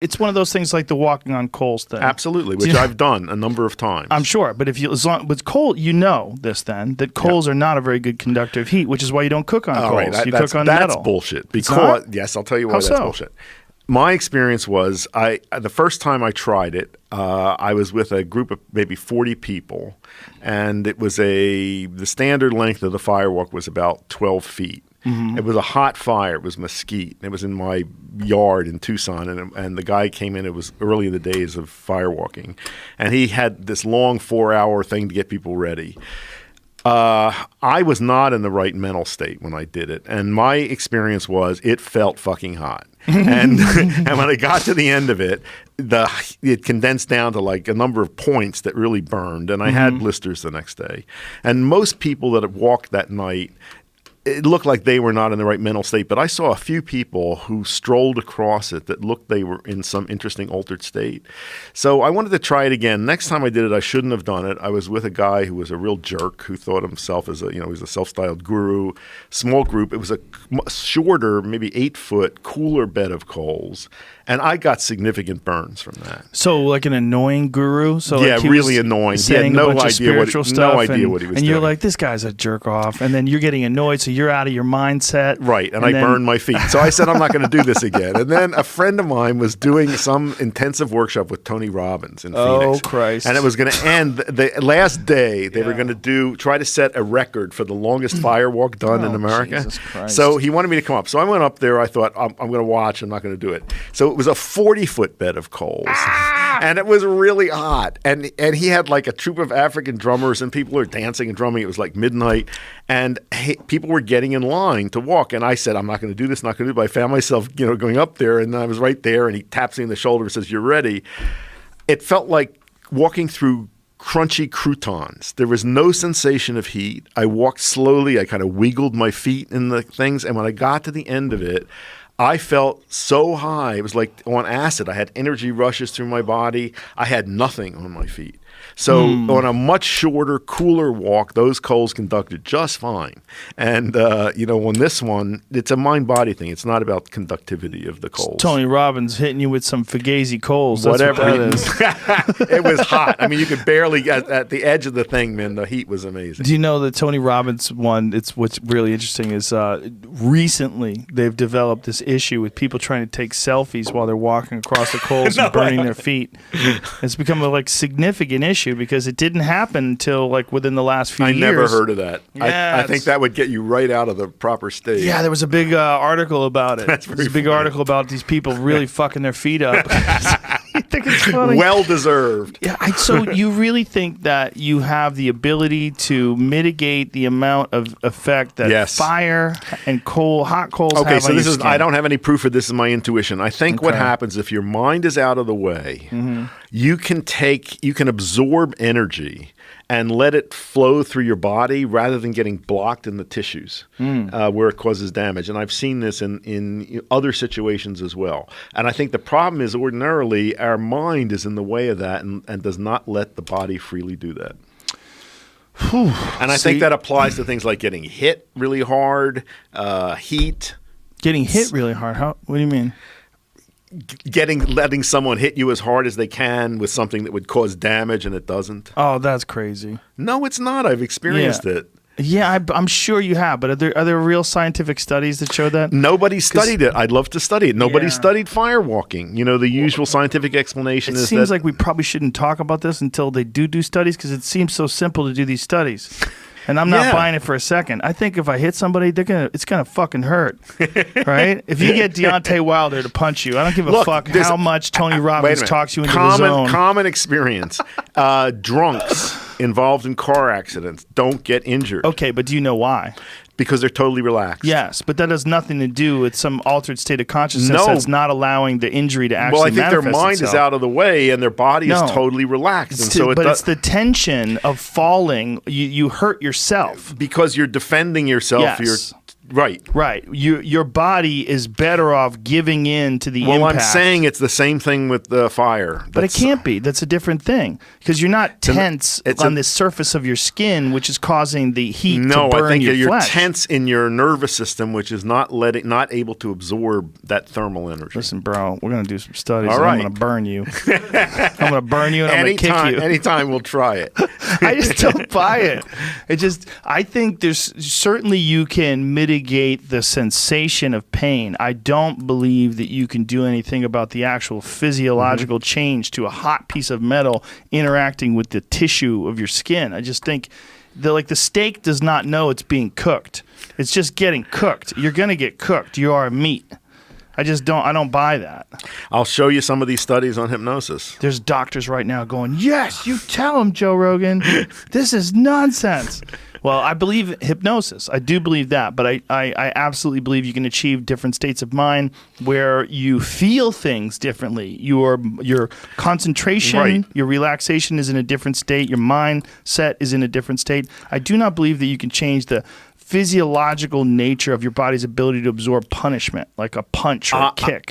It's one of those things like the walking on coals thing. Absolutely, which I've done a number of times. I'm sure, but with coal, that coals are not a very good conductor of heat, which is why you don't cook on coals. Right, you cook on metal. That's bullshit. Because yes, I'll tell you why that's bullshit. My experience was, the first time I tried it, I was with a group of maybe 40 people, and it was the standard length of the firewalk was about 12 feet. Mm-hmm. It was a hot fire. It was mesquite. It was in my yard in Tucson, and the guy came in. It was early in the days of firewalking, and he had this long 4-hour thing to get people ready. I was not in the right mental state when I did it, and my experience was it felt fucking hot. And and when I got to the end of it, it condensed down to like a number of points that really burned, and I had blisters the next day. And most people that had walked that night, it looked like they were not in the right mental state, but I saw a few people who strolled across it that looked they were in some interesting altered state. So I wanted to try it again. Next time I did it, I shouldn't have done it. I was with a guy who was a real jerk who thought himself as he was a self-styled guru. Small group. It was a shorter, maybe 8-foot, cooler bed of coals. And I got significant burns from that. So like an annoying guru? So yeah, really annoying. He had no idea what he was doing. And you're like, this guy's a jerk off. And then you're getting annoyed, so you're out of your mindset. Right, and I burned my feet. So I said, I'm not going to do this again. And then a friend of mine was doing some intensive workshop with Tony Robbins in Phoenix. Oh, Christ. And it was going to end the last day. They were going to try to set a record for the longest firewalk done in America. Jesus Christ. So he wanted me to come up. So I went up there. I thought, I'm going to watch. I'm not going to do it. So it was a 40-foot bed of coals. And it was really hot. And he had like a troop of African drummers, and people were dancing and drumming. It was like midnight. And people were getting in line to walk. And I said, I'm not going to do this, not going to do it. But I found myself, going up there, and I was right there, and he taps me in the shoulder and says, you're ready. It felt like walking through crunchy croutons. There was no sensation of heat. I walked slowly. I kind of wiggled my feet in the things. And when I got to the end of it, I felt so high. It was like on acid. I had energy rushes through my body. I had nothing on my feet. So on a much shorter, cooler walk, those coals conducted just fine. And, on this one, it's a mind-body thing. It's not about conductivity of the coals. It's Tony Robbins hitting you with some Fugazi coals. Whatever That's what that is. It was hot. I mean, you could barely get at the edge of the thing, man. The heat was amazing. Do you know the Tony Robbins one? What's really interesting is recently they've developed this issue with people trying to take selfies while they're walking across the coals and burning their feet. It's become a significant issue because it didn't happen until within the last few years. I never heard of that. Yeah, I think that would get you right out of the proper state. Yeah, there was a big article about it. There's a big article about these people really fucking their feet up. I think it's funny. Well deserved. Yeah. So you really think that you have the ability to mitigate the amount of effect that fire and hot coals have on your skin? I don't have any proof of this. Is my intuition. I think what happens if your mind is out of the way, you can absorb energy and let it flow through your body rather than getting blocked in the tissues where it causes damage. And I've seen this in other situations as well. And I think the problem is ordinarily our mind is in the way of that and does not let the body freely do that. And I think that applies to things like getting hit really hard, heat. Getting hit really hard? What do you mean? Letting someone hit you as hard as they can with something that would cause damage and it doesn't. Oh, that's crazy. No, it's not. I've experienced it. Yeah, I'm sure you have, but are there real scientific studies that show that? Nobody studied it. I'd love to study it. Nobody studied firewalking. The usual scientific explanation is that... It seems like we probably shouldn't talk about this until they do studies because it seems so simple to do these studies. And I'm not buying it for a second. I think if I hit somebody, it's gonna fucking hurt, right? If you get Deontay Wilder to punch you, I don't give a fuck how much Tony Robbins talks you into the zone. Common experience. Drunks involved in car accidents don't get injured. Okay, but do you know why? Because they're totally relaxed. Yes, but that has nothing to do with some altered state of consciousness that's not allowing the injury to actually manifest their mind itself. Is out of the way and their body is totally relaxed. It's the tension of falling. You hurt yourself. Because you're defending yourself. Yes. Right. Right. Your body is better off giving in to the impact. Well, I'm saying it's the same thing with the fire. But it can't be. That's a different thing. Because you're not tense on the surface of your skin, which is causing the heat to burn your flesh. No, I think you're tense in your nervous system, which is not able to absorb that thermal energy. Listen, bro, we're going to do some studies. All right. I'm going to burn you. I'm going to burn you and I'm going to kick you. Anytime we'll try it. I just don't buy it. I think there's certainly you can mitigate the sensation of pain. I don't believe that you can do anything about the actual physiological change to a hot piece of metal interacting with the tissue of your skin. I just think the steak does not know it's being cooked. It's just getting cooked. You're going to get cooked. You are a meat. I don't buy that. I'll show you some of these studies on hypnosis. There's doctors right now going, yes, you tell them, Joe Rogan. This is nonsense. Well, I believe hypnosis. I do believe that. But I absolutely believe you can achieve different states of mind where you feel things differently. Your concentration, your relaxation is in a different state. Your mindset is in a different state. I do not believe that you can change the physiological nature of your body's ability to absorb punishment, like a punch or a kick.